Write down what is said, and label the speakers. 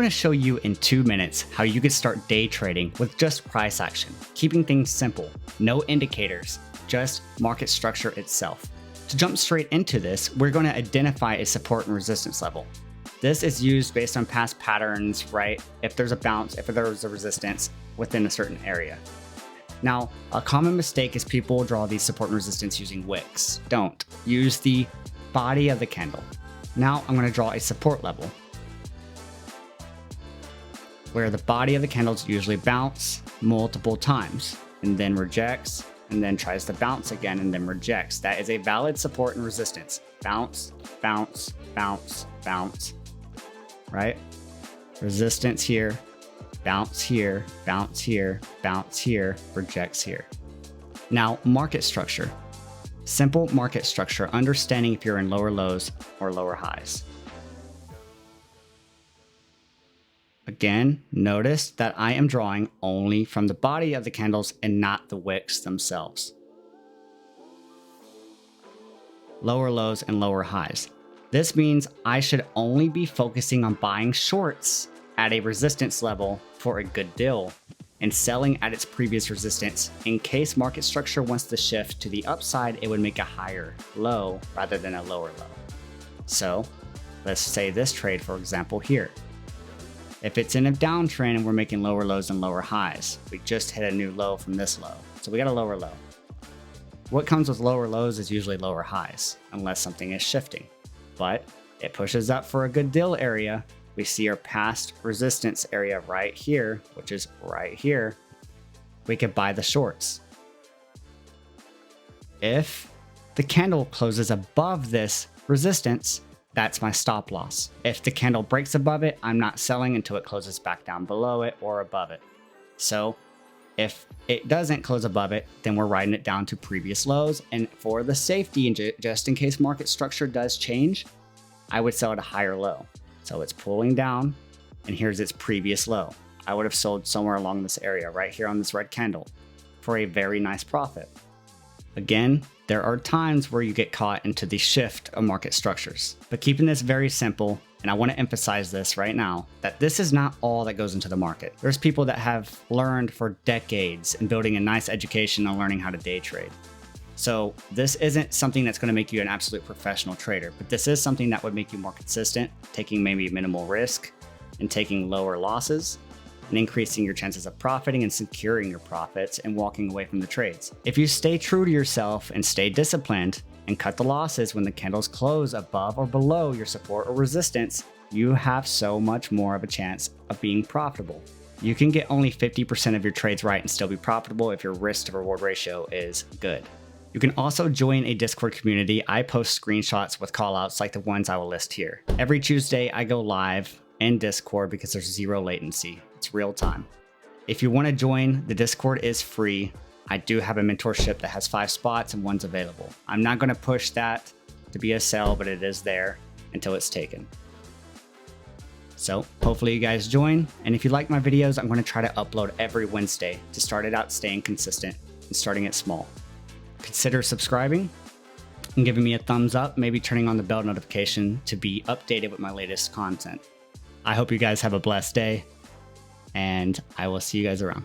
Speaker 1: to show you in 2 minutes how you can start day trading with just price action, keeping things simple, no indicators, just market structure itself. To jump straight into this, we're going to identify a support and resistance level. This is used based on past patterns, right? If there's a bounce, if there's a resistance within a certain area. Now, a common mistake is people draw these support and resistance using wicks. Don't. Use the body of the candle. Now I'm going to draw a support level, where the body of the candles usually bounce multiple times and then rejects and then tries to bounce again and then rejects. That is a valid support and resistance. Bounce, bounce, bounce, bounce, right? Resistance here, bounce here, bounce here, bounce here, rejects here. Now, market structure. Simple market structure, understanding if you're in lower lows or lower highs. Again, notice that I am drawing only from the body of the candles and not the wicks themselves. Lower lows and lower highs. This means I should only be focusing on buying shorts at a resistance level for a good deal and selling at its previous resistance. In case market structure wants to shift to the upside, it would make a higher low rather than a lower low. So let's say this trade, for example, here. If it's in a downtrend and we're making lower lows and lower highs, we just hit a new low from this low. So we got a lower low. What comes with lower lows is usually lower highs, unless something is shifting. But it pushes up for a good deal area. We see our past resistance area right here, which is right here. We could buy the shorts. If the candle closes above this resistance, that's my stop loss. If the candle breaks above it, I'm not selling until it closes back down below it or above it. So if it doesn't close above it, then we're writing it down to previous lows. And for the safety, and just in case market structure does change, I would sell at a higher low. So it's pulling down, and here's its previous low. I would have sold somewhere along this area right here on this red candle for a very nice profit. Again, there are times where you get caught into the shift of market structures, but keeping this very simple, and I want to emphasize this right now, that this is not all that goes into the market. There's people that have learned for decades in building a nice education on learning how to day trade. So this isn't something that's going to make you an absolute professional trader, but this is something that would make you more consistent, taking maybe minimal risk and taking lower losses and increasing your chances of profiting and securing your profits and walking away from the trades. If you stay true to yourself and stay disciplined and cut the losses when the candles close above or below your support or resistance, you have so much more of a chance of being profitable. You can get only 50% of your trades right and still be profitable if your risk to reward ratio is good. You can also join a Discord community. I post screenshots with callouts like the ones I will list here. Every Tuesday, I go live in Discord because there's zero latency. It's real time. If you want to join, the Discord is free. I do have a mentorship that has 5 spots and 1's available. I'm not going to push that to be a sell, but it is there until it's taken. So hopefully you guys join. And if you like my videos, I'm going to try to upload every Wednesday to start it out staying consistent and starting it small. Consider subscribing and giving me a thumbs up, maybe turning on the bell notification to be updated with my latest content. I hope you guys have a blessed day, and I will see you guys around.